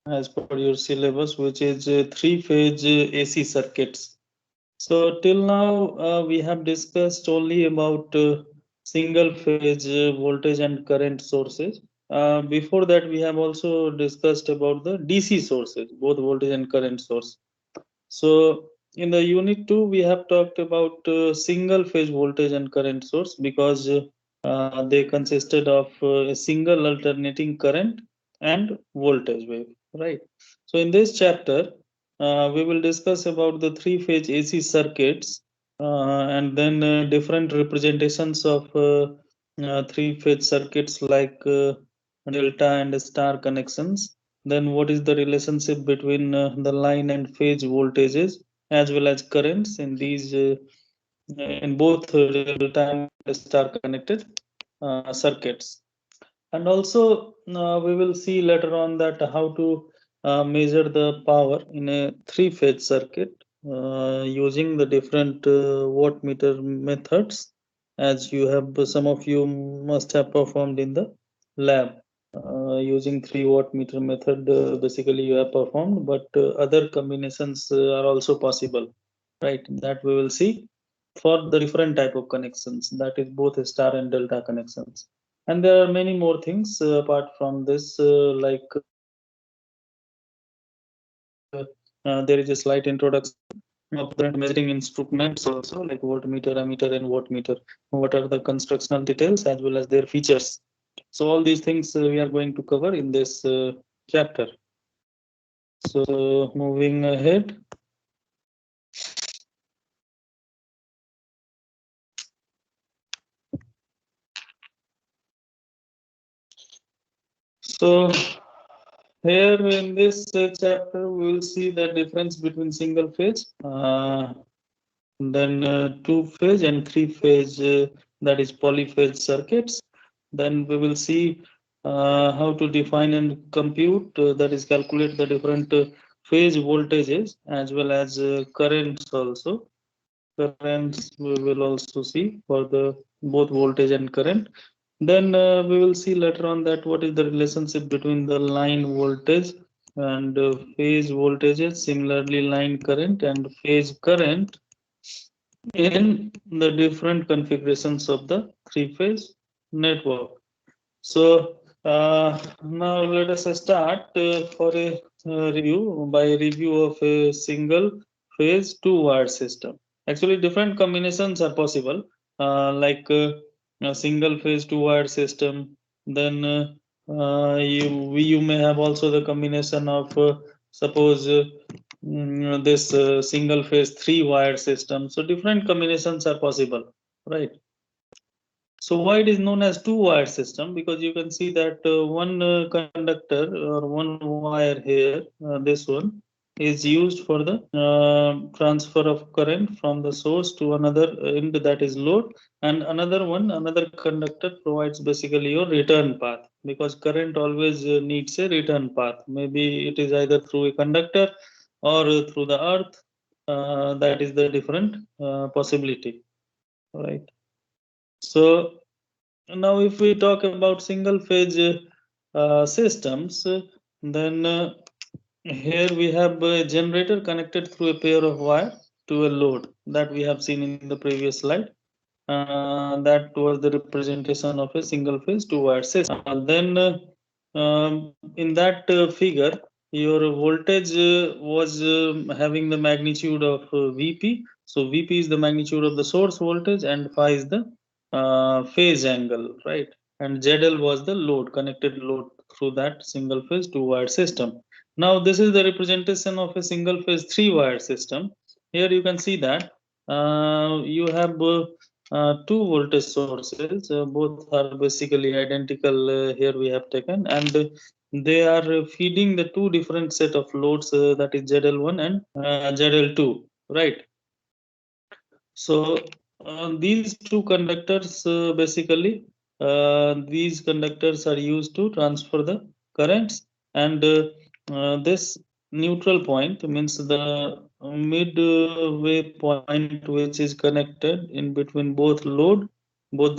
as per your syllabus, which is three-phase AC circuits. So till now, we have discussed only about single-phase voltage and current sources. Before that, we have also discussed about the DC sources, both voltage and current source. So in the unit 2, we have talked about single-phase voltage and current source because they consisted of a single alternating current and voltage wave, right? So in this chapter, we will discuss about the three-phase AC circuits and then different representations of three-phase circuits like delta and star connections. Then what is the relationship between the line and phase voltages as well as currents in these in both delta and star connected circuits. And also we will see later on that how to measure the power in a three-phase circuit using the different wattmeter methods, as you have some of you must have performed in the lab using 3 watt meter method. Basically you have performed, but other combinations are also possible, right? That we will see for the different type of connections, that is both star and delta connections. And there are many more things apart from this, like there is a slight introduction of the measuring instruments also, like voltmeter, ammeter, and wattmeter. What are the constructional details as well as their features? So all these things we are going to cover in this chapter. So moving ahead. So here in this chapter, we will see the difference between single phase, then two phase and three phase, that is polyphase circuits. Then we will see how to define and compute, that is calculate the different phase voltages as well as currents also. Currents we will also see for the both voltage and current. Then we will see later on that what is the relationship between the line voltage and phase voltages, similarly line current and phase current in the different configurations of the three-phase network. So now let us start for a review of a single phase two-wire system. Actually, different combinations are possible, like a single phase two-wire system. Then you may have also the combination of suppose this single phase three-wire system. So different combinations are possible, right? So why it is known as two-wire system? Because you can see that one conductor or one wire here, this one, is used for the transfer of current from the source to another end, that is load, and another one, another conductor provides basically your return path, because current always needs a return path. Maybe it is either through a conductor or through the earth. That is the different possibility, right? So now, if we talk about single phase systems, then here we have a generator connected through a pair of wire to a load that we have seen in the previous slide. That was the representation of a single phase two wire system. Then in that figure, your voltage was having the magnitude of Vp. So Vp is the magnitude of the source voltage and phi is the phase angle, right? And ZL was the load, connected load through that single phase two wire system. Now this is the representation of a single phase three wire system. Here you can see that you have two voltage sources, both are basically identical. Here we have taken, and they are feeding the two different set of loads, that is ZL1 and ZL2, right? So these two conductors, basically these conductors are used to transfer the currents, and this neutral point means the midway point which is connected in between both the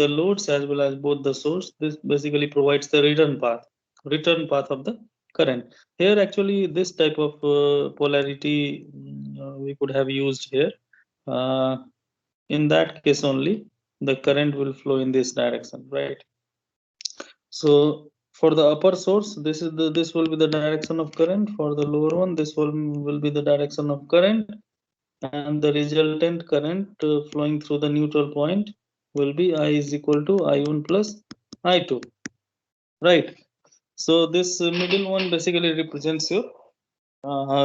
loads as well as both the source. This basically provides the return path of the current. Here actually this type of polarity we could have used here. In that case only the current will flow in this direction, right? So for the upper source, this will be the direction of current. For the lower one, this will be the direction of current, and the resultant current flowing through the neutral point will be I is equal to I1 plus I2, right? So this middle one basically represents your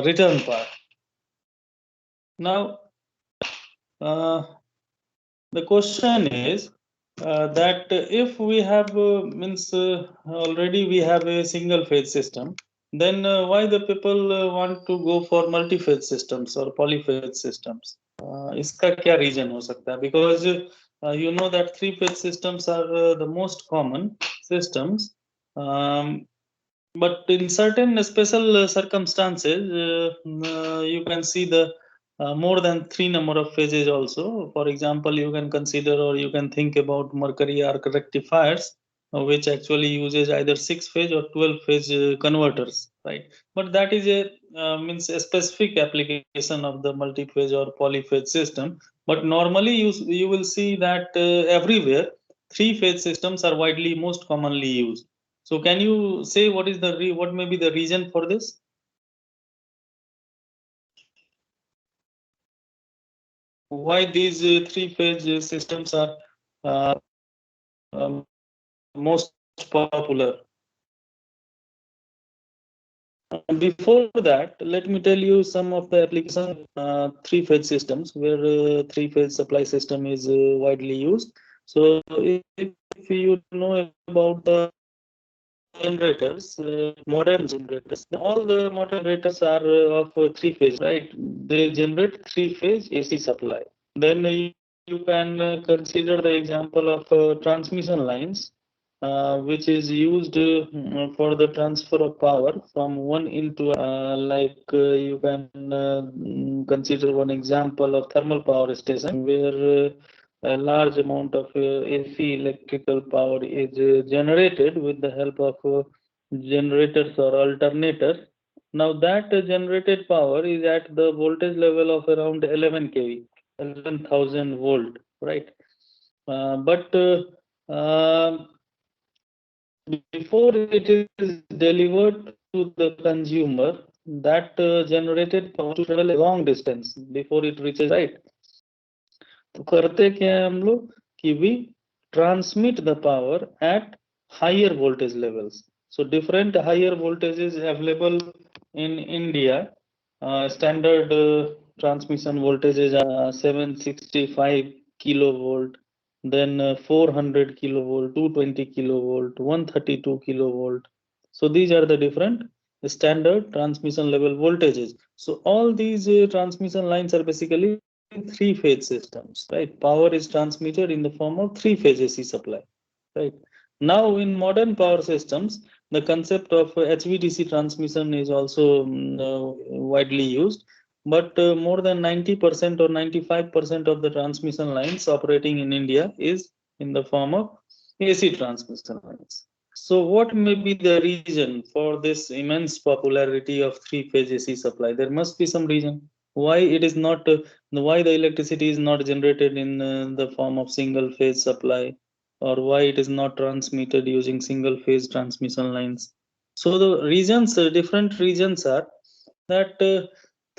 return path. Now the question is that if we have means already we have a single phase system, then why the people want to go for multi-phase systems or polyphase systems? इसका क्या reason हो सकता है? Because you know that three-phase systems are the most common systems, but in certain special circumstances, you can see the more than three number of phases also. For example, you can consider or you can think about Mercury arc rectifiers, which actually uses either 6-phase or 12-phase converters, right? But that is a means a specific application of the multi-phase or polyphase system. But normally you will see that everywhere three-phase systems are widely most commonly used. So can you say what is the what may be the reason for this? Why these three-phase systems are most popular? Before that, let me tell you some of the application three-phase systems where three-phase supply system is widely used. So if you know about the generators, modern generators, all the modern generators are of three-phase, right? They generate three-phase AC supply. Then you can consider the example of transmission lines, which is used for the transfer of power from one into like you can consider one example of thermal power station where a large amount of AC electrical power is generated with the help of generators or alternators. Now that generated power is at the voltage level of around 11 kV, 11,000 volt, right? But before it is delivered to the consumer, that generated power to travel a long distance before it reaches, right? तो करते क्या है हम लोग कि we transmit the power at higher voltage levels. So different higher voltages available in India. Standard transmission voltages are 765 kilovolt, then 400 kilovolt, 220 kilovolt, 132 kilovolt. So these are the different standard transmission level voltages. So all these transmission lines are basically three-phase systems, right? Power is transmitted in the form of three-phase AC supply, right? Now, in modern power systems, the concept of HVDC transmission is also widely used, but more than 90% or 95% of the transmission lines operating in India is in the form of AC transmission lines. So, what may be the reason for this immense popularity of three-phase AC supply? There must be some reason why it is not why the electricity is not generated in the form of single phase supply, or why it is not transmitted using single phase transmission lines. So the reasons, different reasons are that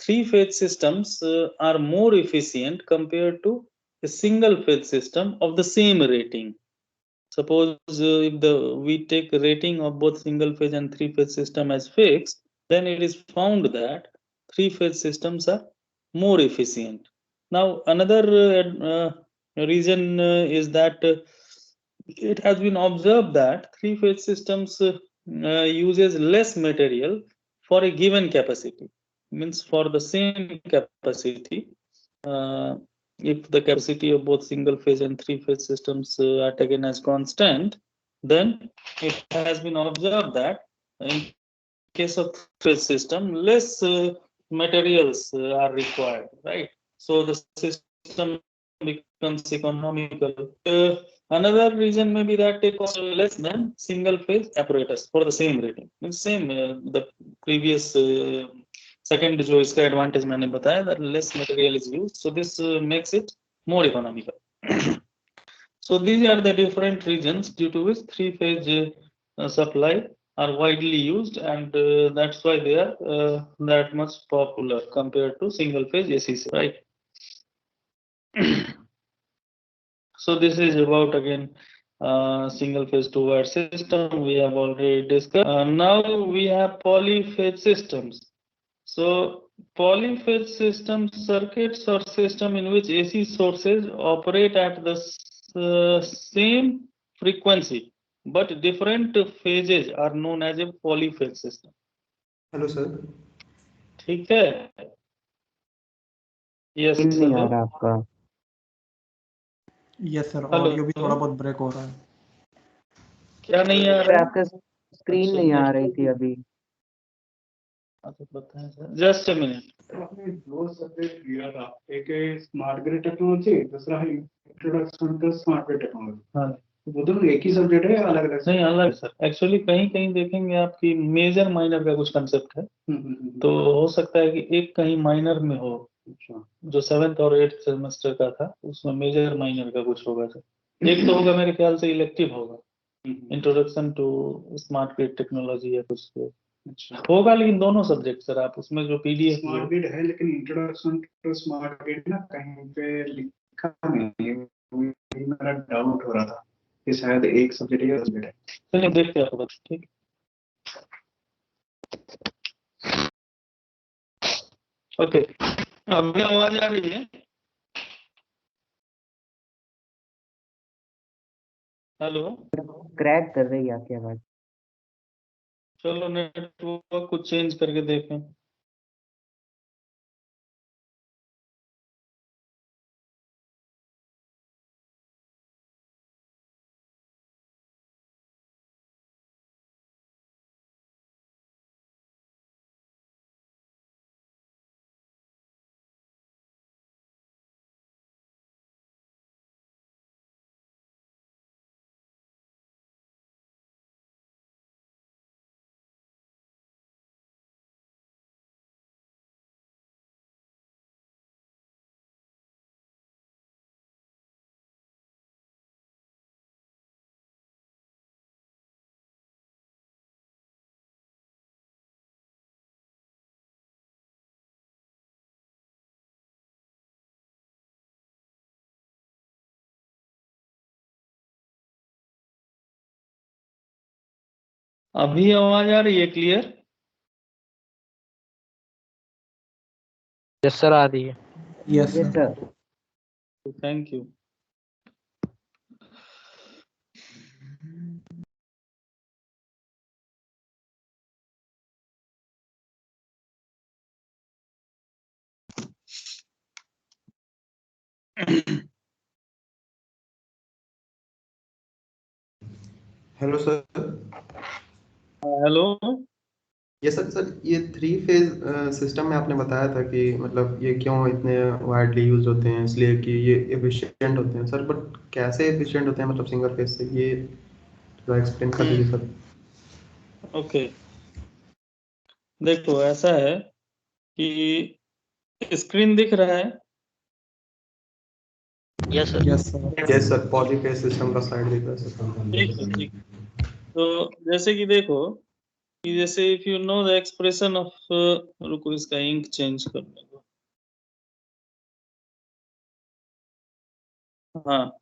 three phase systems are more efficient compared to a single phase system of the same rating. Suppose if we take rating of both single phase and three phase system as fixed, then it is found that three phase systems are more efficient. Now another reason is that it has been observed that three phase systems uses less material for a given capacity. Means for the same capacity, uh, if the capacity of both single phase and three phase systems are taken as constant, then it has been observed that in case of phase system, less materials are required, right? So the system becomes economical. Another reason may be that it was less than single phase apparatus for the same rating. Means same the previous second जो इसका advantage मैंने बताया that less material is used, so this makes it more economical. So these are the different reasons due to which three-phase supply are widely used, and that's why they are that much popular compared to single-phase AC, right? So this is about again single-phase two-wire system. We have already discussed. Now we have polyphase systems. So polyphase system circuits or system in which AC sources operate at the same frequency but different phases are known as a polyphase system. Hello sir, ठीक है? Yes, नहीं आ रहा आपका। Yes sir, hello. Audio भी थोड़ा बहुत break हो रहा है। क्या नहीं आ सर रहा? आपका स्क्रीन नहीं आ रही थी अभी। Just a minute. आपने दो सब्जेक्ट दिया था, एक स्मार्ट ग्रिड टेक्नोलॉजी, दूसरा है introduction to smart grid technology. हाँ, वो दोनों एक ही सब्जेक्ट है, अलग अलग? नहीं अलग सर, एक्चुअली कहीं कहीं देखेंगे आपकी मेजर माइनर का कुछ कंसेप्ट है, तो हो सकता है कि एक कहीं माइनर में हो। अच्छा, जो 7th और 8th सेमेस्टर का था उसमें मेजर माइनर का कुछ होगा सर। एक तो होगा मेरे ख्याल से इलेक्टिव होगा, introduction to smart grid technology या कुछ अच्छा होगा, लेकिन दोनों सब्जेक्ट सर आप उसमें जो पीडीएफ स्मार्ट ग्रिड है, लेकिन इंट्रोडक्शन टू स्मार्ट ग्रिड ना कहीं पे लिखा नहीं है, वही मेरा डाउट हो रहा था कि शायद एक सब्जेक्ट या सब्जेक्ट है। चलिए देखते हैं आपको बस, ठीक। ओके, अभी आवाज आ रही है? हेलो, क्रैक कर रही है आपकी आवाज। चलो नेटवर्क को चेंज करके देखें। अभी आवाज आ रही है क्लियर? यस सर, आ रही है। Yes yes sir. Sir. Thank you. Hello sir. Hello, ये सर ये थ्री फेज सिस्टम में आपने बताया था कि मतलब ये क्यों इतने वाइडली यूज होते हैं, इसलिए कि ये एफिशिएंट होते हैं सर, बट कैसे एफिशिएंट होते हैं मतलब सिंगल फेज से, ये थोड़ा एक्सप्लेन कर दीजिए सर। ओके, देखो ऐसा है कि स्क्रीन दिख रहा है? Yes sir. Yes sir. Yes sir, polyphase system का स्लाइड दिख रहा है सर। ठीक है, ठीक। तो जैसे कि देखो कि जैसे if you know the expression of, रुको इसका इंक चेंज करने दो। हाँ,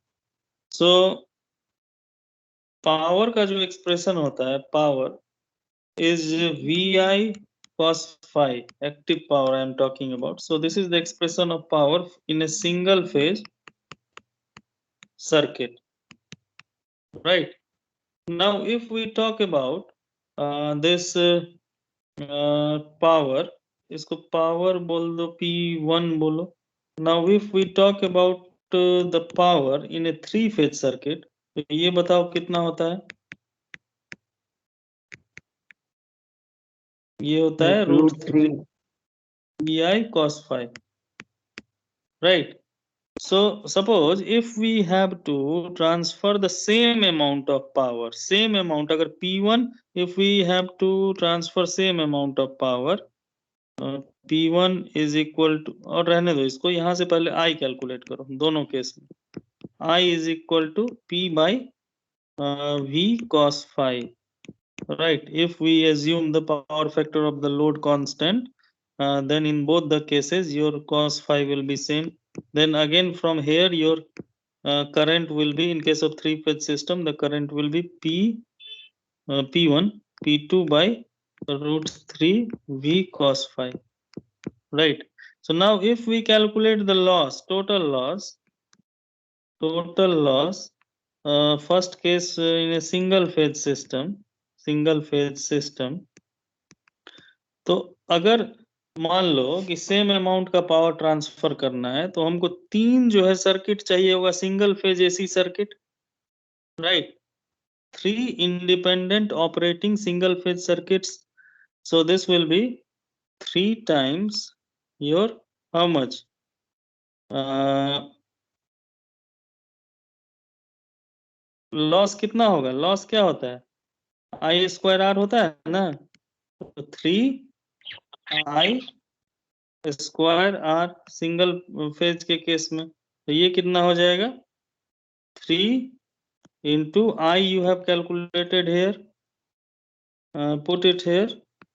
सो पावर का जो एक्सप्रेशन होता है, power is Vi cos phi, active power I am talking about. So this is the expression of power in a single phase circuit, right? Now if we talk about this power, इसको power बोल दो, P1 बोलो। Now if we talk about the power in a three phase circuit, तो ये बताओ कितना होता है? ये होता है √3 Vi cos phi, right? So suppose if we have to transfer the same amount of power, same amount, अगर P1 if we have to transfer same amount of power, P1 is equal to, और रहने दो इसको, यहाँ से पहले I calculate करो दोनों केस में, I is equal to P by V cos phi, right? If we assume the power factor of the load constant, then in both the cases your cos phi will be same. Then again from here your current will be, in case of three-phase system, the current will be P1 P2 by root 3 V cos phi, right? So now if we calculate the loss, total loss, first case in a single phase system, तो अगर मान लो कि same amount का power transfer करना है तो हमको तीन जो है सर्किट चाहिए होगा, single phase AC circuit, right? 3 independent operating single phase circuits. So this will be 3 times your how much? Loss कितना होगा? लॉस क्या होता है? आई स्क्वायर आर होता है ना, तो 3 आई स्क्वायर आर सिंगल फेज के केस में, तो ये कितना हो जाएगा? 3 into I you have calculated here, put it here,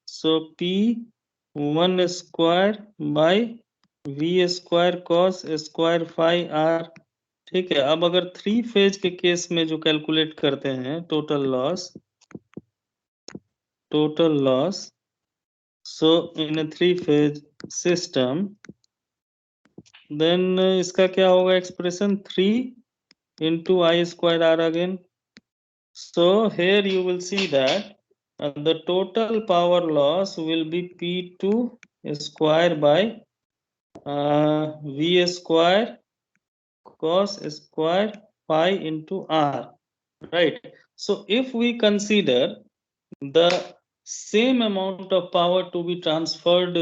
so P1 square by V square cos square phi r, ठीक है? अब अगर थ्री फेज के केस में जो कैलकुलेट करते हैं total loss, so in a three phase system, then इसका क्या होगा expression? 3 into I square r again. So here you will see that the total power loss will be P2 square by V square cos square phi into r, right? So if we consider the same amount of power to be transferred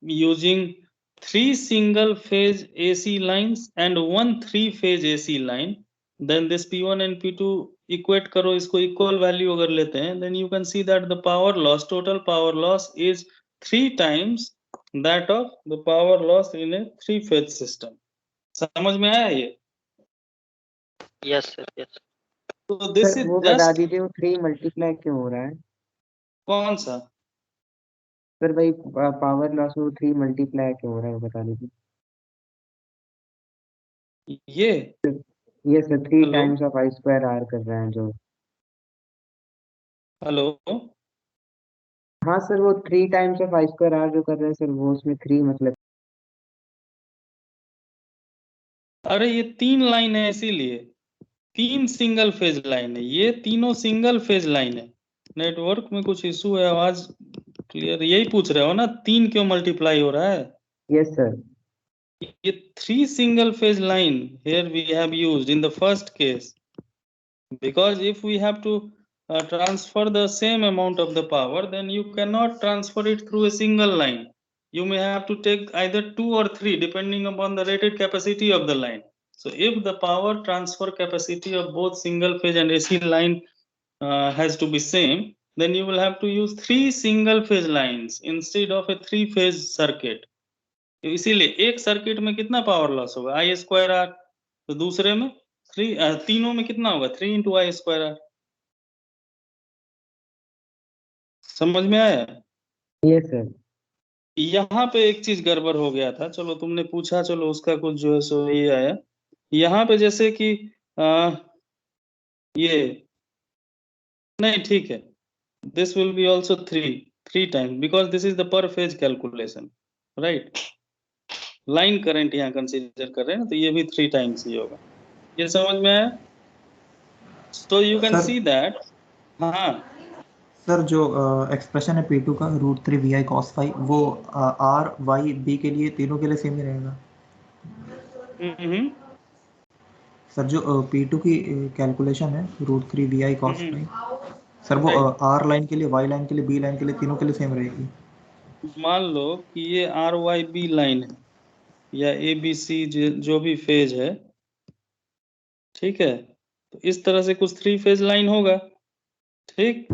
using 3 single phase AC lines and 1 3 phase AC line, then this P1 and P2 equate करो, इसको equal value अगर लेते हैं, then you can see that the power loss, total power loss is 3 times that of the power loss in a 3 phase system. समझ में आया ये? Yes sir, yes. So this sir is वो बता just, दीजिए वो 3 मल्टीप्लाई क्यों हो रहा है? कौन सा? सर भाई पावर लॉस में 3 मल्टीप्लाई क्यों हो रहा है वो बता दीजिए। ये sir 3 hello? Times of I square R कर रहे हैं जो। हेलो? हाँ सर वो 3 times of I square R जो कर रहे हैं सर, वो उसमें 3 मतलब। अरे ये 3 लाइन है, इसीलिए 3 सिंगल फेज लाइन है, ये तीनों सिंगल फेज लाइन है। नेटवर्क में कुछ इशू है, आवाज क्लियर, यही पूछ रहे हो ना 3 क्यों मल्टीप्लाई हो रहा है? Yes sir. ये 3 single phase line here we have used in the first case, because if we have to transfer the same amount of the power, then you cannot transfer it through a single line. You may have to take either 2 or 3 depending upon the rated capacity of the line. So if the power transfer capacity of both single phase and AC line has to be same, then you will have to use 3 single phase lines instead of a 3 phase circuit. इसीलिए एक circuit में कितना power loss होगा? आई square are, तो दूसरे में तीनों में कितना होगा? 3 into आई स्क्वायर आर। समझ में आया? Yes sir. यहाँ पे एक चीज गड़बड़ हो गया था, चलो तुमने पूछा, चलो उसका कुछ जो है सो ये आया। यहाँ पे जैसे कि ये नहीं, ठीक है, this will be also 3 times because this is the पर phase calculation, right? Line current यहाँ कंसीडर कर रहे हैं, तो ये भी 3 टाइम्स ही होगा। ये समझ में आया? So you can see that, हाँ सर जो एक्सप्रेशन है P2 का √3 VI cos phi, वो R Y B के लिए तीनों के लिए सेम ही रहेगा? सर जो P2 की कैलकुलेशन है √3 VI cos phi, सर वो R लाइन के लिए, Y लाइन के लिए, B लाइन के लिए, तीनों के लिए सेम रहेगी? मान लो कि ये RYB लाइन है, या ABC जो भी फेज है, ठीक है, तो इस तरह से कुछ 3 फेज लाइन होगा, ठीक।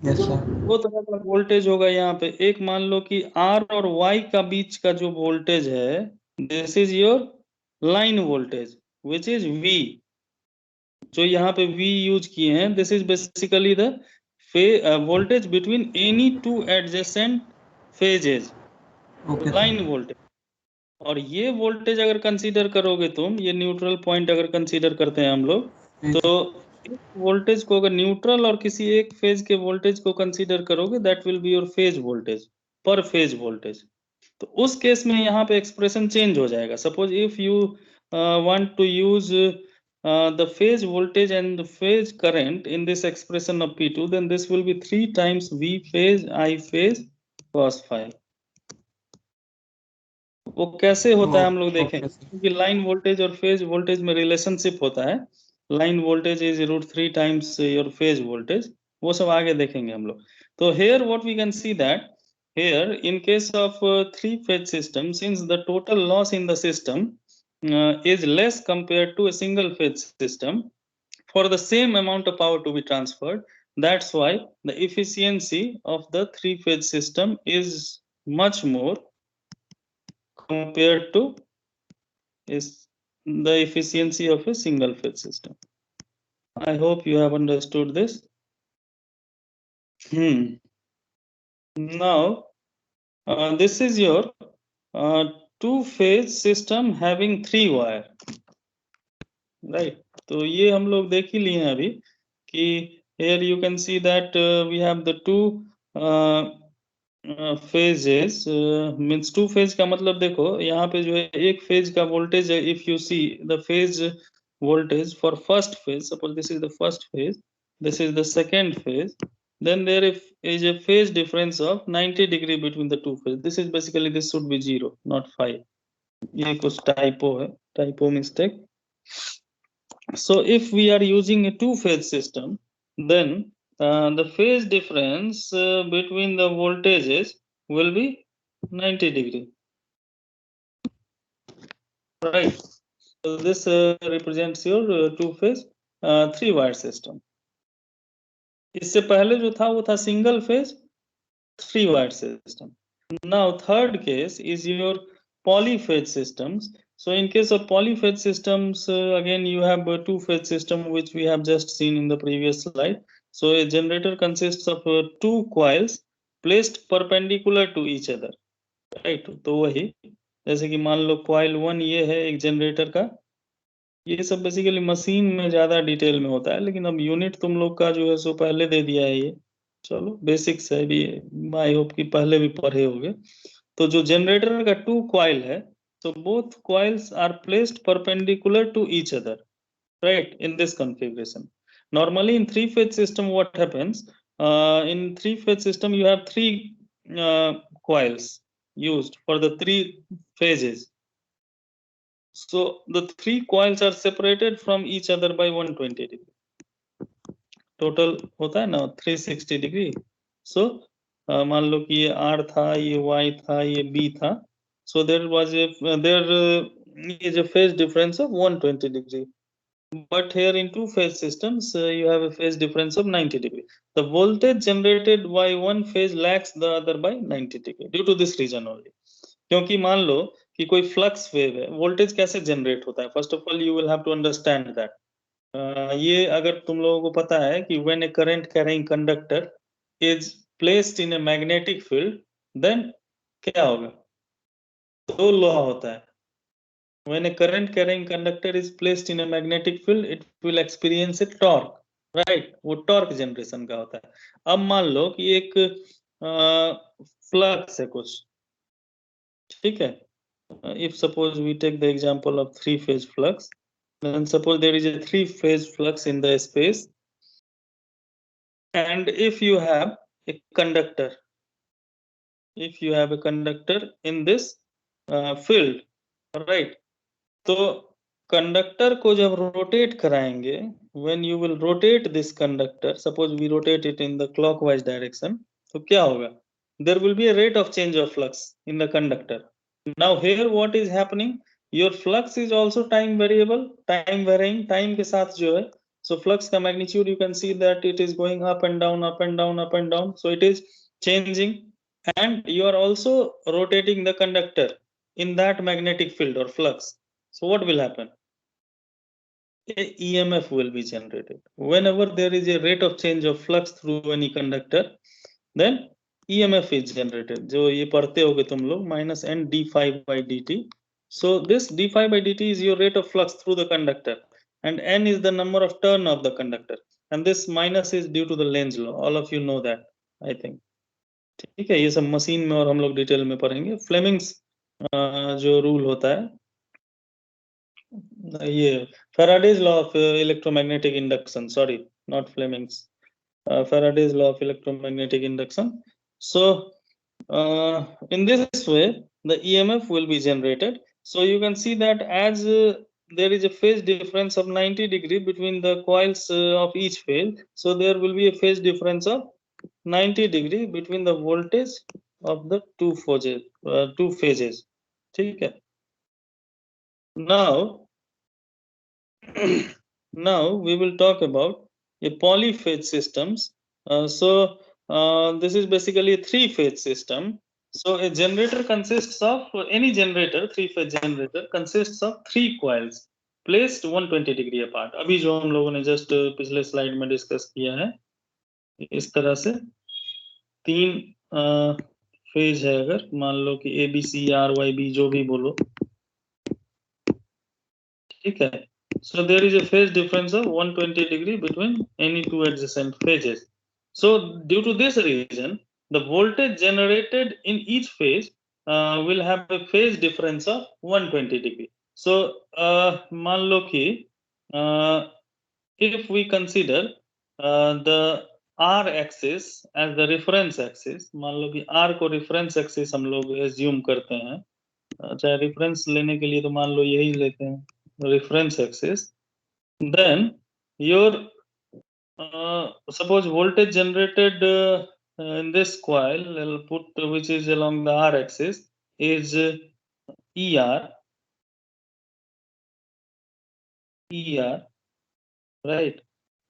Yes sir. दो तरह का वोल्टेज होगा यहाँ पे, एक मान लो कि R और Y का बीच का जो वोल्टेज है, this is your line voltage which is V। जो यहाँ पे V यूज किए हैं, this is basically the voltage between any two adjacent phases, okay line sir. Voltage. और ये वोल्टेज अगर कंसीडर करोगे तुम, ये न्यूट्रल पॉइंट अगर कंसीडर करते हैं हम लोग, तो इस वोल्टेज को अगर न्यूट्रल और किसी एक फेज के वोल्टेज को कंसीडर करोगे, that will be your phase voltage, पर फेज वोल्टेज। तो उस केस में यहाँ पे एक्सप्रेशन चेंज हो जाएगा। Suppose if you want to use the phase voltage and the phase current in this expression of P2, then this will be 3 times V phase I phase cos phi। वो कैसे होता है हम लोग देखेंगे, क्योंकि लाइन वोल्टेज और phase voltage में रिलेशनशिप होता है। Line voltage is √3 times your phase voltage, वो सब आगे देखेंगे हम लोग। तो here what we can see that here in case of 3 phase system, since the total loss in the system is less compared to a single phase system for the same amount of power to be transferred. That's why the efficiency of the 3 phase system is much more compared to is the efficiency of a single phase system. I hope you have understood this. Now this is your 2 phase system having 3 wire, right? तो ये हम लोग देख ही लिए हैं अभी कि here you can see that we have the 2 phases, means 2 phase का मतलब देखो यहाँ पे जो है एक फेज का वोल्टेज है, if you see the phase voltage for first phase, suppose this is the first phase, this is the second phase, then there is a phase difference of 90 degree between the 2 phase. This is basically, this should be 0 not 5, ये कुछ typo है, typo mistake. So if we are using a 2 phase system, then the phase difference between the voltages will be 90 degree, right? So this represents your 2 phase 3 wire system. इससे पहले जो था वो था single phase 3 wire system. Now third case is your polyphase systems. So in case of polyphase systems, again you have a 2 phase system which we have just seen in the previous slide. So a generator consists of 2 coils placed perpendicular to each other, right? तो वही जैसे कि मान लो coil 1 ये है एक generator का, ये सब बेसिकली मशीन में ज्यादा डिटेल में होता है, लेकिन अब यूनिट तुम लोग का जो है सो पहले दे दिया है ये, चलो बेसिक्स है भी, आई होप कि पहले भी पढ़े होगे। तो जो जनरेटर का 2 कॉइल है, so both coils are placed perpendicular to each other, right, in this configuration. Normally in 3 phase system what happens, in 3 phase system you have 3 coils used for the 3 phases. So the 3 coils are separated from each other by 120 degree. Total होता है ना 360 degree. So मान लो कि ये R था, ये Y था, ये B था. So there was a is a phase difference of 120 degree. But here in 2 phase systems, you have a phase difference of 90 degree. The voltage generated by one phase lags the other by 90 degree due to this reason only. क्योंकि मान लो कि कोई flux wave है, voltage कैसे generate होता है? First of all you will have to understand that. ये अगर तुम लोगों को पता है कि when a current carrying conductor is placed in a magnetic field, then क्या होगा? दो लॉ होता है। When a current carrying conductor is placed in a magnetic field, it will experience a torque, right? वो टॉर्क जनरेशन का होता है। अब मान लो कि एक फ्लक्स है कुछ, ठीक है? If suppose we take the example of 3 phase flux, then suppose there is a 3 phase flux in the space, and if you have a conductor, in this field, right? तो कंडक्टर को जब rotate कराएंगे, when you will rotate this conductor, suppose we rotate it in the clockwise direction, तो क्या होगा? There will be a rate of change of flux in the conductor, Now here what is happening? Your flux is also time variable, time varying, time के साथ जो है. So flux का magnitude you can see that it is going up and down, up and down, up and down. So it is changing, and you are also rotating the conductor in that magnetic field or flux. So what will happen? A EMF will be generated. Whenever there is a rate of change of flux through any conductor, then EMF is generated. जो ये पढ़ते होगे तुम लोग, minus n d phi by dt. So this d phi by dt is your rate of flux through the conductor, and n is the number of turn of the conductor, and this minus is due to the Lenz law. All of you know that, I think. ठीक है, ये सब machine में और हम लोग detail में पढ़ेंगे. फ्लेमिंग्स जो रूल होता है, ये Faraday's law of electromagnetic induction. Sorry, not Fleming's. Faraday's law of electromagnetic induction. So in this way the EMF will be generated. So you can see that as there is a phase difference of 90 degree between the coils of each phase, so there will be a phase difference of 90 degree between the voltage of the two phases. ठीक है. Now we will talk about a polyphase systems. This is basically a three-phase system. So a generator consists of any generator, three-phase generator consists of three coils placed 120 degree apart. अभी जो हम लोगों ने just पिछले slide में discuss किया है, इस तरह से तीन phase है. अगर मान लो कि A B C R Y B जो भी बोलो, ठीक है. So there is a phase difference of 120 degree between any two adjacent phases. So due to this reason, the voltage generated in each phase will have a phase difference of 120 degree. So मान लो कि if we consider the R axis as the reference axis, मान लो कि R को reference axis हम लोग assume करते हैं. चाहे reference लेने के लिए तो मान लो यही लेते हैं, reference axis. Then your suppose voltage generated in this coil, I'll put which is along the R axis, is ER, right?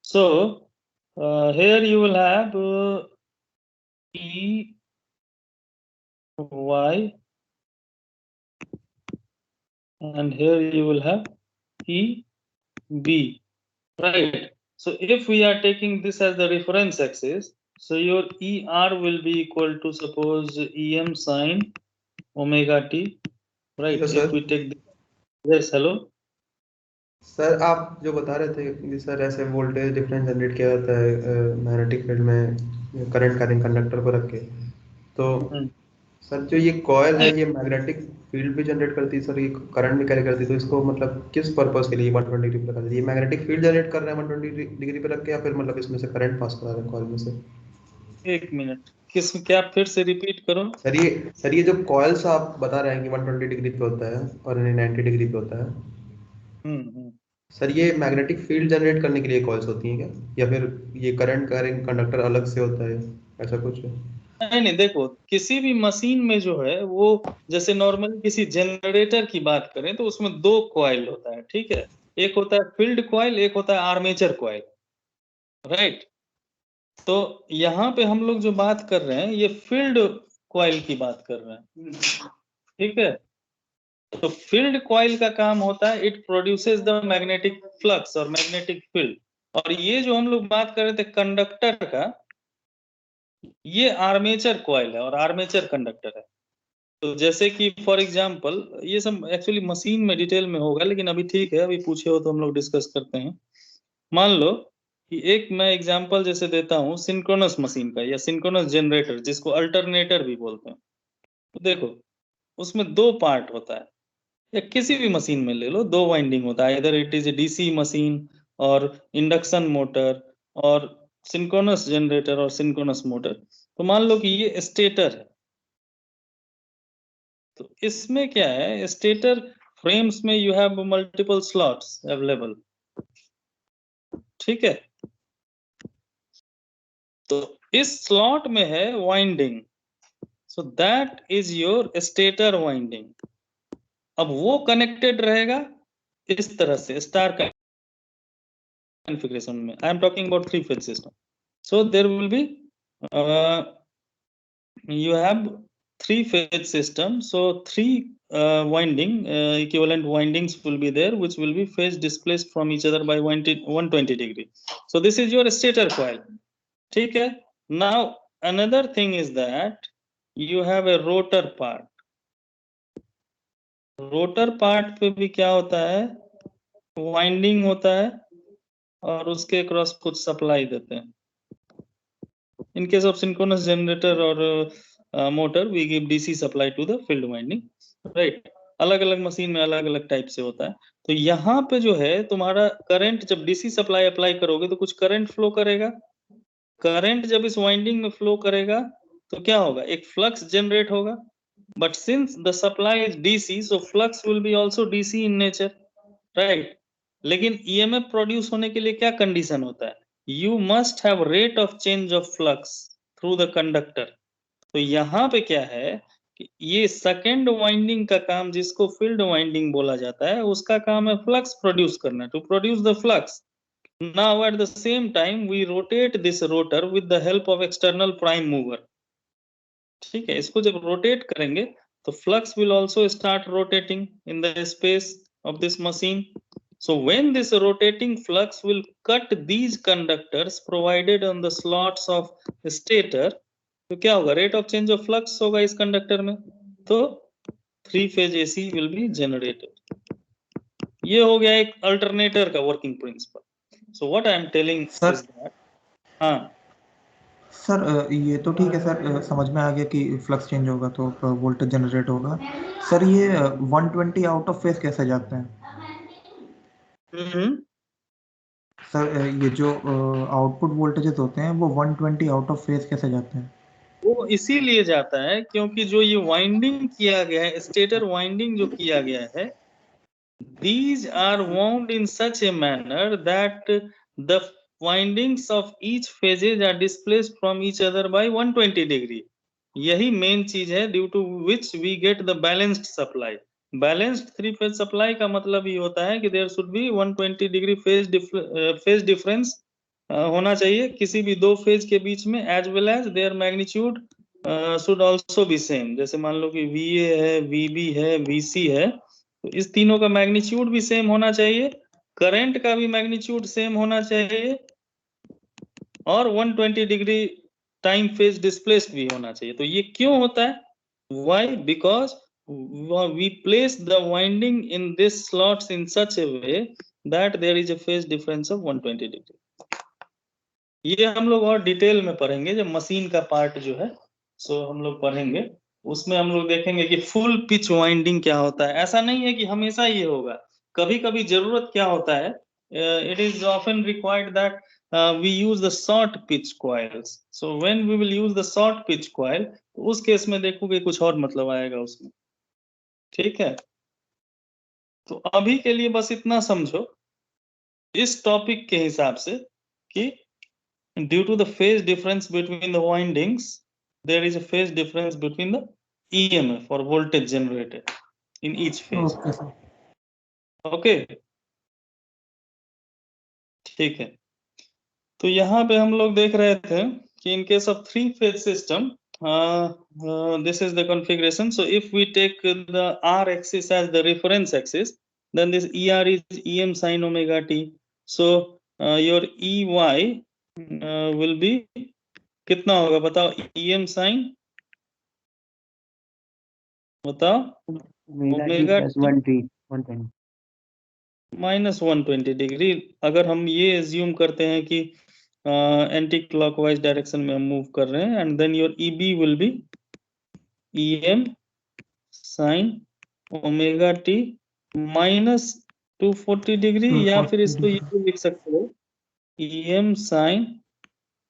So here you will have E Y, and here you will have E B, right? So if we are taking this as the reference axis, so your ER will be equal to suppose EM sine omega t, right? Yes, If sir. we take this, yes, hello. Sir आप जो बता रहे थे कि sir ऐसे voltage difference generate किया जाता है मैग्नेटिक फील्ड में करंट का कंडक्टर को रख के, तो सर जो ये कॉइल है ये मैग्नेटिक फील्ड भी जनरेट करती है सर, ये करंट भी कैरी करती है, तो इसको मतलब किस पर्पस के लिए 120 डिग्री पे रखा है? ये मैग्नेटिक फील्ड जनरेट कर रहा है 120 डिग्री पे रख के, या फिर मतलब इसमें से करंट पास करा रहा है कॉइल में से? एक मिनट, किस क्या फिर से रिपीट करो. सर ये जो कॉइल्स आप बता रहे हैं कि 120 डिग्री पे होता है और 90 डिग्री पे होता है, सर ये मैग्नेटिक फील्ड जनरेट करने के लिए कॉइल्स होती हैं क्या, या फिर ये करंट कैरिंग कंडक्टर अलग से होता है, ऐसा कुछ है? नहीं, देखो किसी भी मशीन में जो है वो, जैसे नॉर्मली किसी जनरेटर की बात करें तो उसमें दो कॉइल होता है, ठीक है. एक होता है फील्ड कॉइल, एक होता है आर्मेचर कॉइल, राइट. तो यहाँ पे हम लोग जो बात कर रहे हैं ये फील्ड कॉइल की बात कर रहे हैं, ठीक है. तो फील्ड कॉइल का काम होता है, it produces the magnetic flux और मैग्नेटिक फील्ड. और ये जो हम लोग बात कर रहे थे कंडक्टर का, ये आर्मेचर कॉइल है और आर्मेचर कंडक्टर है. तो जैसे कि फॉर एग्जांपल, ये सब एक्चुअली मशीन में डिटेल में होगा, लेकिन अभी ठीक है, अभी पूछे हो तो हम लोग डिस्कस करते हैं. मान लो कि एक मैं एग्जांपल जैसे देता हूँ सिंक्रोनस मशीन का या सिंक्रोनस जनरेटर, जिसको अल्टरनेटर भी बोलते हैं. तो देखो उसमें दो पार्ट होता है, या किसी भी मशीन में ले लो, दो वाइंडिंग होता है, इधर it is a DC machine और इंडक्शन मोटर और सिंक्रोनस जनरेटर और सिंक्रोनस मोटर. तो मान लो कि ये स्टेटर है. तो इसमें क्या है, स्टेटर फ्रेम्स में you have multiple slots available, ठीक है. तो इस स्लॉट में है winding, So that is your stator winding. अब वो connected रहेगा इस तरह से star configuration में. I am talking about 3-phase system. So there will be you have 3-phase system. So 3 winding equivalent windings will be there, which will be phase displaced from each other by 120 degree. So this is your stator coil. ठीक है. Now another thing is that you have a rotor part. Rotor part पे भी क्या होता है, winding होता है और उसके क्रॉस कुछ सप्लाई देते हैं. In case of synchronous generator और motor we give DC supply to the field winding, right. अलग अलग मशीन में अलग अलग टाइप से होता है. तो यहाँ पे जो है तुम्हारा करंट, जब डीसी सप्लाई अप्लाई करोगे तो कुछ करंट फ्लो करेगा. करंट जब इस वाइंडिंग में फ्लो करेगा तो क्या होगा, एक फ्लक्स जनरेट होगा. But since the supply is DC, so flux will be also DC in nature, right? लेकिन EMF प्रोड्यूस होने के लिए क्या कंडीशन होता है, you must have rate of change of flux through the conductor. तो यहाँ पे क्या है कि ये सेकेंड वाइंडिंग का काम, जिसको फील्ड वाइंडिंग बोला जाता है, उसका काम है फ्लक्स प्रोड्यूस करना, to produce the flux. Now at the same time we rotate this rotor with the help of external prime mover. ठीक है. इसको जब रोटेट करेंगे तो flux will also start rotating in the space of this machine. So when this rotating flux will cut these conductors provided on the slots of stator, तो क्या होगा, rate of change of flux होगा इस conductor में. तो 3-phase AC will be generated. ये हो गया एक अल्टरनेटर का working principle. So what I am telling is that, हाँ सर ये तो ठीक है सर, समझ में आ गया कि फ्लक्स चेंज होगा तो वोल्टेज जनरेट होगा. सर ये 120 आउट ऑफ फेज कैसे जाते हैं? सर ये जो आउटपुट वोल्टेजेस होते हैं वो 120 आउट ऑफ फेज कैसे जाते हैं? वो इसीलिए जाता है क्योंकि जो ये वाइंडिंग किया गया है, स्टेटर वाइंडिंग जो किया गया है, these are wound in such a manner that the windings of each phases are displaced from each other by 120 degree. यही मेन चीज है, due to which we get the balanced supply. Balanced 3-phase supply का मतलब ये होता है कि there should be 120 degree phase difference होना चाहिए किसी भी दो फेज के बीच में, as well as their magnitude should also be same. जैसे मान लो कि VA है, VB है, VC है, तो इस तीनों का मैग्नीट्यूड भी सेम होना चाहिए, करंट का भी मैग्नीट्यूड सेम होना चाहिए और 120 डिग्री टाइम फेज डिस्प्लेस्ड भी होना चाहिए. तो ये क्यों होता है, why, because we place the winding in this slots in such a way that there is a phase difference of 120 degree. ये हम लोग और डिटेल में पढ़ेंगे जब मशीन का पार्ट जो है सो हम लोग पढ़ेंगे, उसमें हम लोग देखेंगे कि फुल पिच वाइंडिंग क्या होता है. ऐसा नहीं है कि हमेशा ये होगा, कभी कभी जरूरत क्या होता है, it is often required that we use the short pitch coils. So when we will use the short pitch coil, तो उस केस में देखोगे कुछ और मतलब आएगा उसमें. ठीक है, तो अभी के लिए बस इतना समझो इस टॉपिक के हिसाब से कि due to the phase difference between the windings, there is a phase difference between the EMF or voltage generated in each phase. Okay sir. Okay, ठीक है. तो यहाँ पे हम लोग देख रहे थे कि in case of 3-phase system, this is the configuration. So if we take the R axis as the reference axis, then this ER is EM sin omega t. So your EY will be कितना होगा बताओ, EM sin, बताओ, omega -120 minus 120 degree. अगर हम ये assume करते हैं कि एंटी क्लॉकवाइज डायरेक्शन में हम मूव कर रहे हैं, and then your EB will be EM sin omega t minus 240 degree, या फिर इसको ये भी लिख सकते हो EM sin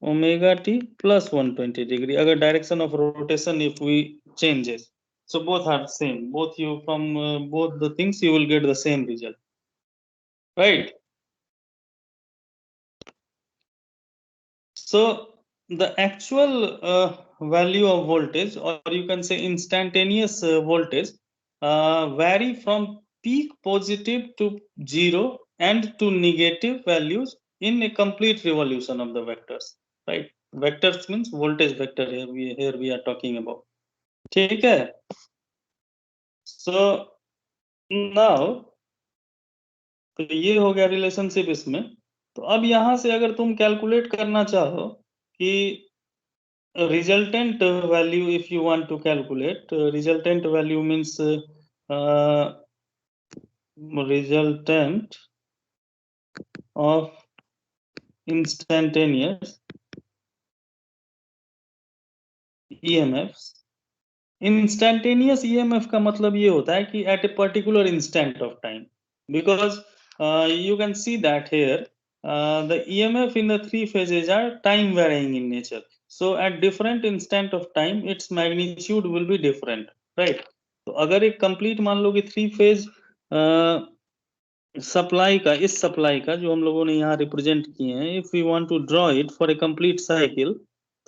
omega t plus 120 degree, अगर direction of rotation if we changes. So both are same, both you from both the things you will get the same result, right? So the actual value of voltage, or you can say instantaneous voltage, vary from peak positive to 0 and to negative values in a complete revolution of the vectors, right? Vectors means voltage vector, here we are talking about. ठीक है? So now, तो ये हो गया relationship इसमें। तो अब यहां से अगर तुम कैलकुलेट करना चाहो कि resultant value, if you want to calculate, resultant value means resultant of instantaneous EMFs. Instantaneous EMF का मतलब ये होता है कि at a particular instant of time, because you can see that here the EMF in the three phases are time varying in nature. So at different instant of time its magnitude will be different, right? तो अगर एक complete मान लो कि three phase supply का, इस supply का जो हम लोगों ने यहाँ रिप्रेजेंट किए हैं, if we want to draw it for a complete cycle,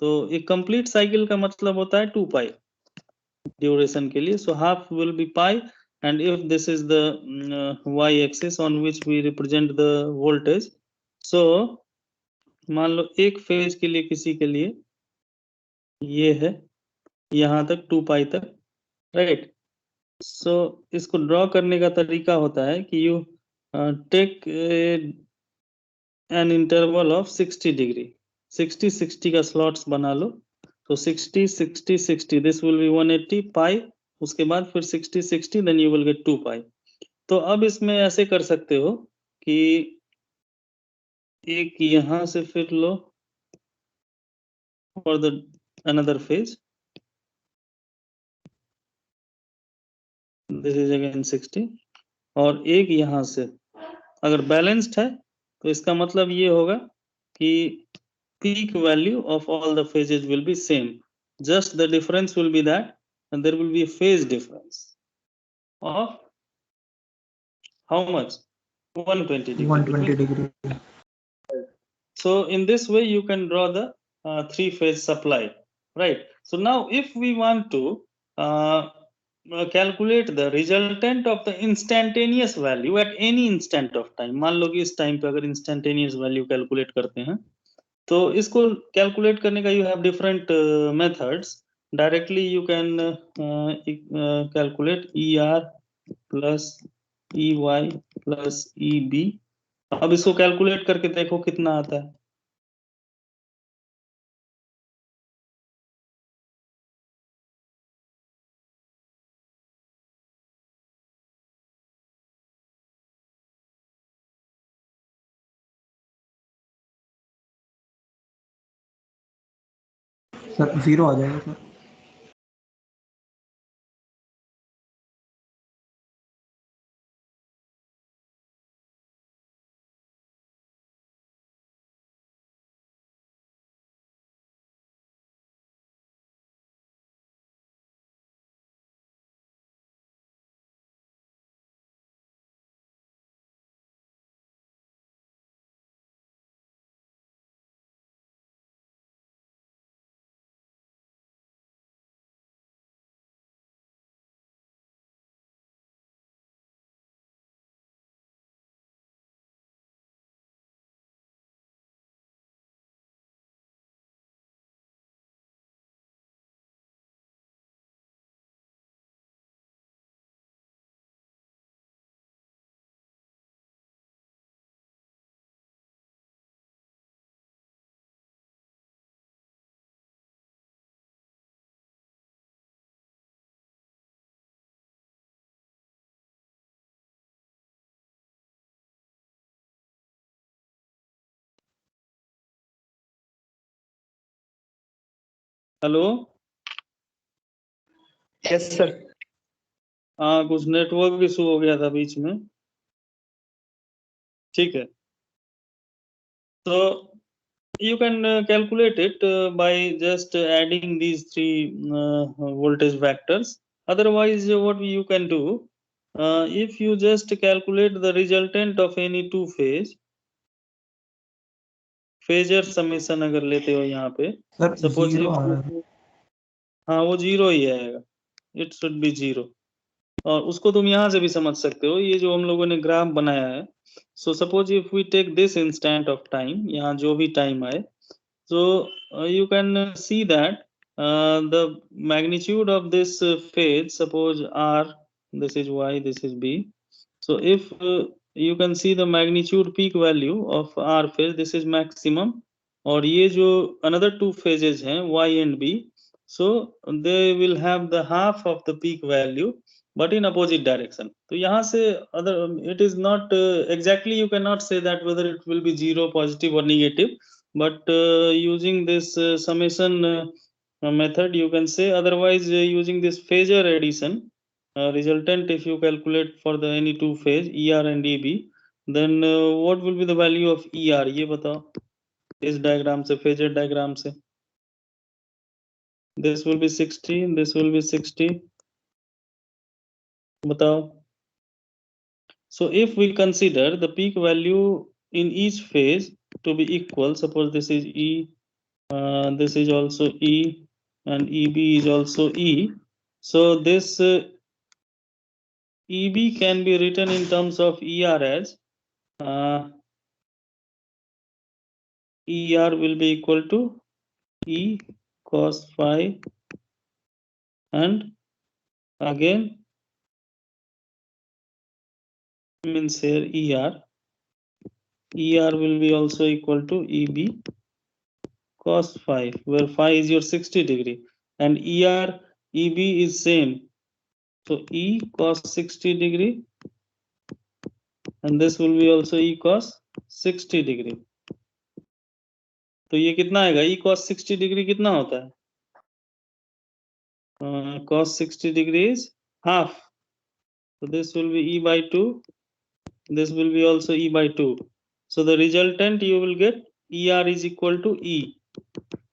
तो एक कंप्लीट साइकिल का मतलब होता है 2 पाई ड्यूरेशन के लिए. So half will be pi, and if this is the y axis on which we represent the voltage, so मान लो एक फेज के लिए, किसी के लिए ये है यहाँ तक 2 पाई तक, राइट? सो इसको ड्रॉ करने का तरीका होता है कि you take an interval of 60 degree, 60 का स्लॉट्स बना लो. तो 60 60 60, दिस विल बी 180 पाई, उसके बाद फिर 60 60, देन यू विल गेट 2 पाई. तो अब इसमें ऐसे कर सकते हो कि एक यहां से फिर लो for the another phase, this is again 60, और एक यहां से अगर बैलेंस्ड है तो इसका मतलब ये होगा कि peak value of all the phases will be same, just the difference will be that, and there will be a phase difference of how much? 120 degree. 120 degree. So in this way you can draw the three phase supply, right? So now if we want to calculate the resultant of the instantaneous value at any instant of time, मान लो कि इस time पे अगर instantaneous value calculate करते हैं, तो इसको कैलकुलेट करने का you have different methods. Directly you can calculate E R plus E Y plus E B. अब इसको कैलकुलेट करके देखो कितना आता है. सर 0 आ जाएगा सर. Hello, yes sir. हाँ कुछ नेटवर्क इशू हो गया था बीच में. ठीक है, तो you can calculate it by just adding these three voltage vectors. Otherwise what you can do, if you just calculate the resultant of any two phase phasor summation अगर लेते हो यहाँ पे, सर suppose 0 if आ रहा है. हाँ वो 0 ही आएगा, इट शुड बी 0। और उसको तुम यहाँ से भी समझ सकते हो, ये जो हम लोगों ने ग्राफ बनाया है, so suppose if we take this instant of time, यहाँ जो भी टाइम आए, so you can see that the magnitude of this phase, suppose r, this is y, this is b. So if you can see the magnitude peak value of r phase, this is maximum, और ये जो another two phases हैं y and b, so they will have the half of the peak value but in opposite direction. तो यहाँ से other, it is not exactly, you cannot say that whether it will be 0, positive or negative, but using this summation method you can say. Otherwise using this phasor addition resultant, if you calculate for the any two phase ER and EB, then what will be the value of ER, ये बताओ इस diagram से, phasor diagram से. This will be 60, this will be 60, बताओ. So if we consider the peak value in each phase to be equal, suppose this is E, this is also E, and EB is also E. So this EB can be written in terms of ER as ER will be equal to E cos phi, and again means here ER will be also equal to EB cos phi, where phi is your 60 degree, and ER EB is same, so E cos 60 degree, and this will be also E cos 60 degree. तो ये कितना आएगा, E cos 60 degree कितना होता है, cos 60 degree is half, so this will be E by 2, this will be also E by 2, so the resultant you will get ER is equal to E.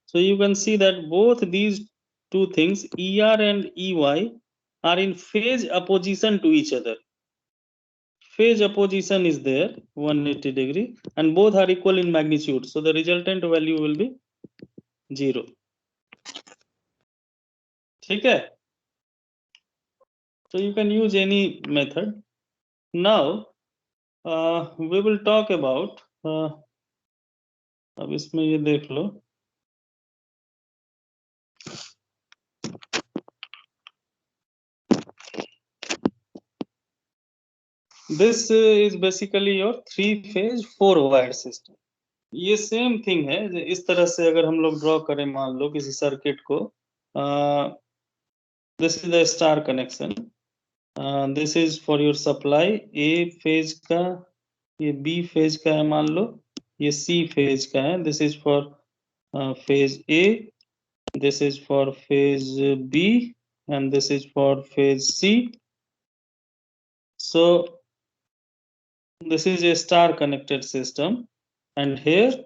So you can see that both these two things, ER and EY, are in phase opposition to each other. Phase opposition is there 180 degree, and both are equal in magnitude, so the resultant value will be 0. ठीक है? So you can use any method. Now we will talk about अब इसमें ये देख लो, this is basically your 3-phase 4-wire system. ये same thing है, इस तरह से अगर हम लोग ड्रॉ करें, मान लो किसी सर्किट को, this is the star connection, this is for your supply, A phase का, ये बी फेज का है मान लो, ये सी फेज का है, this is for phase A, this is for phase B, and this is for phase C. So this is a star connected system, and here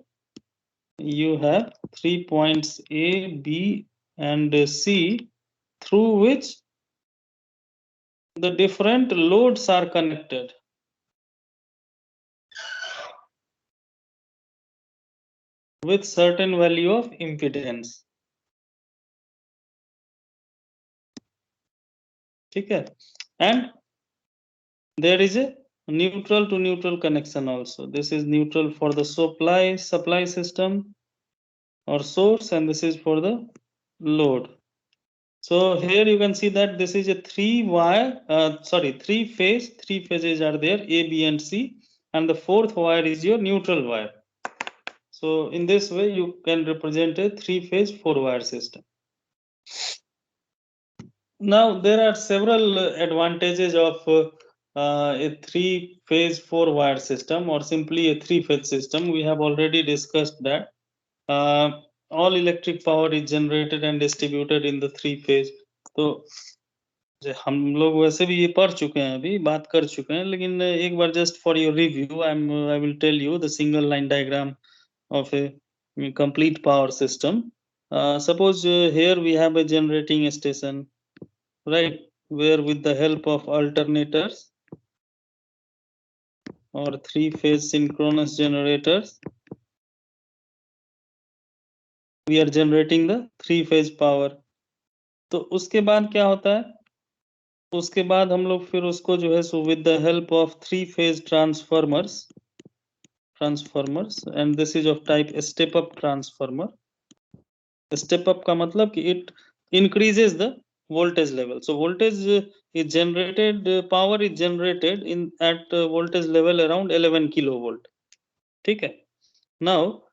you have 3 points A, B and C, through which the different loads are connected. With certain value of impedance. ठीक है? And there is a neutral to neutral connection also. This is neutral for the supply system or source, and this is for the load. So here you can see that this is a 3 phases are there, A, B and C, and the 4th wire is your neutral wire. So in this way you can represent a 3-phase 4-wire system. Now there are several advantages of a 3-phase 4-wire system, or simply a 3-phase system. We have already discussed that all electric power is generated and distributed in the 3-phase. तो हम लोग वैसे भी ये पढ़ चुके हैं, अभी बात कर चुके हैं, लेकिन एक बार just for your review, I will tell you the single line diagram of a complete power system. Suppose here we have a generating station, right, where with the help of alternators or 3-phase synchronous generators, we are generating the 3-phase power. तो उसके बाद क्या होता है, उसके बाद हम लोग फिर उसको जो है so with the help of 3 phase transformers and this is of type step up transformer. Step up का मतलब कि it increases the voltage level. So voltage is generated, power is generated in at voltage level around 11 kilovolt. ठीक है. Now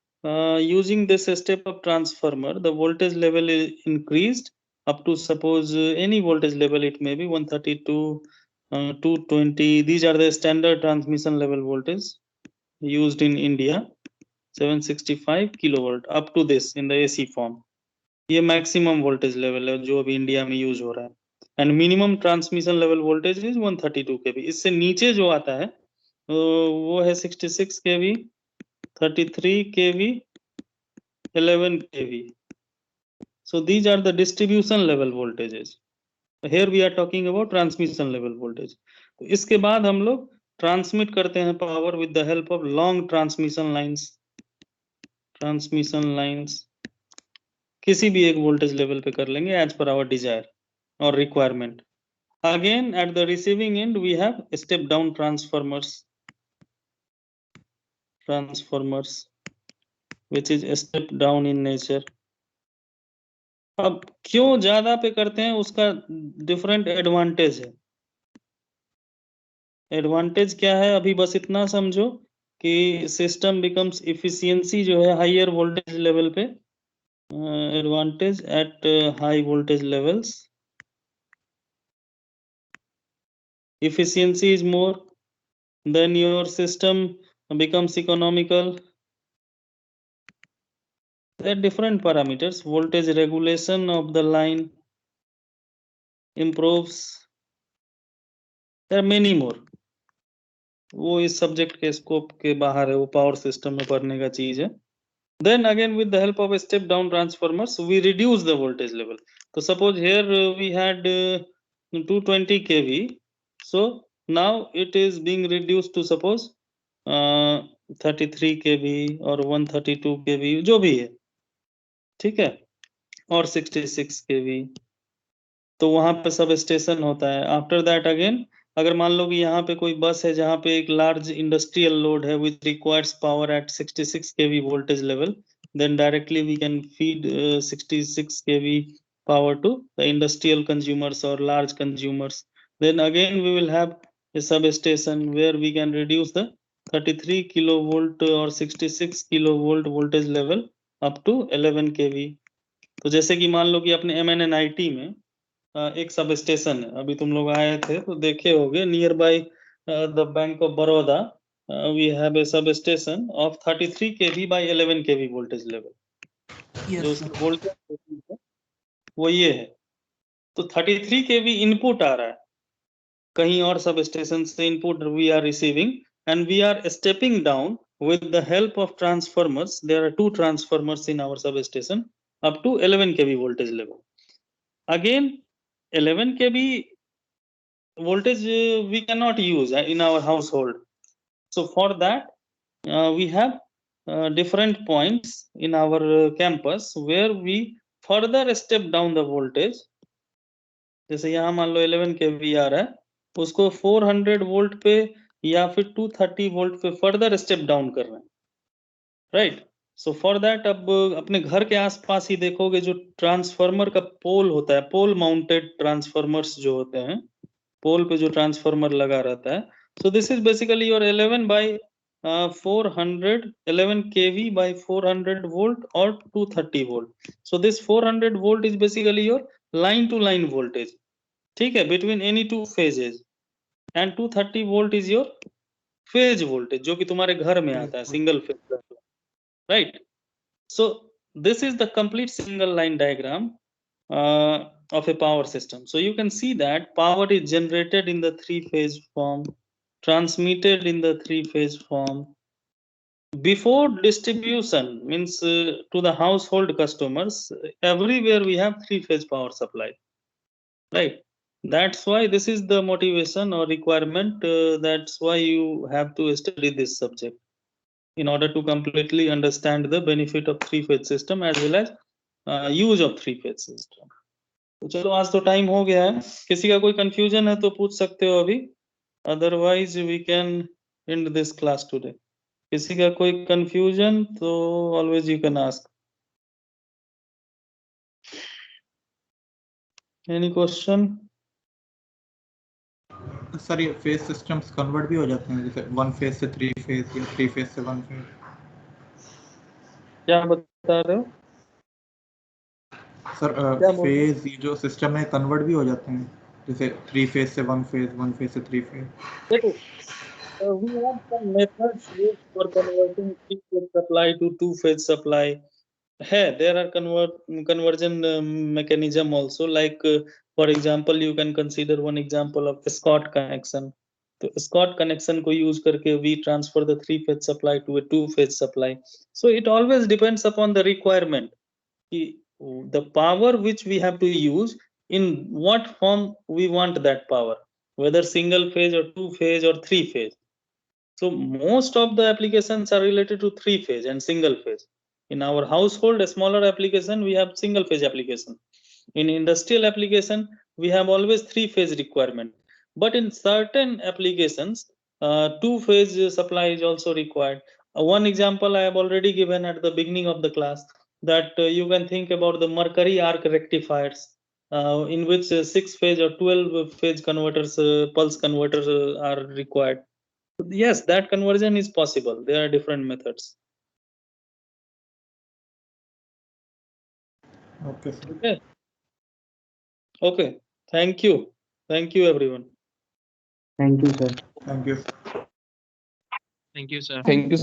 using this step up transformer, the voltage level is increased up to suppose any voltage level. It may be 132, 220. These are the standard transmission level voltage used in India. 765 kilovolt up to this in the AC form. ये maximum voltage level है जो अभी India में use हो रहा है. And minimum transmission level voltage is 132 kV. इससे नीचे जो आता है वो है 66 kV, 33 kV, 11 kV. So these are the distribution level voltages. Here we are talking about transmission level voltage. तो इसके बाद हम लोग ट्रांसमिट करते हैं power with the help of long transmission lines. किसी भी एक वोल्टेज लेवल पे कर लेंगे एज पर आवर डिजायर और requirement. Again at the receiving and we have step down transformers which is step down in nature. अब क्यों ज्यादा पे करते हैं उसका डिफरेंट एडवांटेज है. एडवांटेज क्या है अभी बस इतना समझो कि सिस्टम बिकम्स इफिशियंसी जो है हायर वोल्टेज लेवल पे. Advantage at high voltage levels, efficiency is more, then your system becomes economical. There are different parameters. Voltage regulation of the line improves. There are many more. वो इस subject के scope के बाहर है, वो power system में पढ़ने का चीज है. Then again with the help of a step down transformers we reduce the voltage level. So suppose here we had 220 kV. So now it is being reduced to suppose 33 kV or 132 kV जो भी है, ठीक है, और 66 kV. तो वहां पे sub station होता है. आफ्टर दैट अगेन अगर मान लो कि यहाँ पे कोई बस है जहाँ पे एक लार्ज इंडस्ट्रियल लोड है which requires power at 66 kV voltage level, then directly we can feed 66 kV power to the industrial consumers or large consumers. Then again we will have a substation where we can reduce the 33 kilovolt or 66 kilovolt voltage level up to 11 kV. तो जैसे कि मान लो कि अपने MNNIT में एक sub station है, अभी तुम लोग आए थे तो देखे होगे near by the bank of Baroda we have a substation of 33 kV by 11 kV voltage level. Yes, जो sir. उसकी वोल्टेज है वो ये है. तो 33 kV इनपुट आ रहा है, कहीं और सब स्टेशन से input we are receiving and we are stepping down with the help of transformers. There are 2 transformers in our substation up to 11 kV voltage level. Again 11 kV voltage we cannot use in our household. So for that we have different points in our campus where we further step down the voltage. जैसे यहाँ मान लो 11 kV आ रहा है, उसको 400 volt पे या फिर 230 volt पे फर्दर स्टेप डाउन कर रहे हैं, राइट. सो फॉर दैट अब अपने घर के आसपास ही देखोगे जो ट्रांसफार्मर का पोल होता है, पोल माउंटेड ट्रांसफार्मर्स जो होते हैं, पोल पे जो ट्रांसफार्मर लगा रहता है. So this is basically your 11 by 400 11 kV by 400 volt or 230 volt. So this 400 volt is basically your line to line voltage, ठीक है, between any two phases. And 230 volt is your phase voltage जो कि तुम्हारे घर में आता है, single phase, right. So this is the complete single line diagram of a power system. So you can see that power is generated in the 3-phase form, transmitted in the 3-phase form. Before distribution means to the household customers, everywhere we have 3-phase power supply, right. That's why this is the motivation or requirement. That's why you have to study this subject in order to completely understand the benefit of 3-phase system as well as use of 3-phase system. तो चलो आज तो time हो गया है, किसी का कोई कंफ्यूजन है तो पूछ सकते हो अभी, otherwise we can end this class today. किसी का कोई कंफ्यूजन तो always you can ask. Any question? Sir ये फेज सिस्टम्स कन्वर्ट भी हो जाते हैं, जैसे 1 फेज से 3 फेज या 3 फेज से 1 फेज? क्या बता रहे हो? सर क्या बोल रहे हो? फेज ये जो सिस्टम है कन्वर्ट भी हो जाते हैं, जैसे 3 फेज से 1 फेज, 1 फेज से 3 फेज? देखो, we have some methods used for converting three-phase supply to two-phase supply. Hey, there are conversion mechanism also. Like for example, you can consider one example of Scott connection. तो Scott connection को use करके we transfer the three-phase supply to a two-phase supply. So it always depends upon the requirement. कि the power which we have to use, in what form we want that power, whether single phase or two phase or three phase. So most of the applications are related to three phase and single phase. In our household, a smaller application, we have single phase application. In industrial application, we have always three phase requirement. But in certain applications, two phase supply is also required. One example I have already given at the beginning of the class, that you can think about the mercury arc rectifiers, in which 6 phase or 12 phase converters, pulse converters are required. Yes, that conversion is possible. There are different methods. Okay, sir. Okay. Okay. Thank you. Thank you, everyone. Thank you, sir. Thank you. Thank you, sir. Thank you.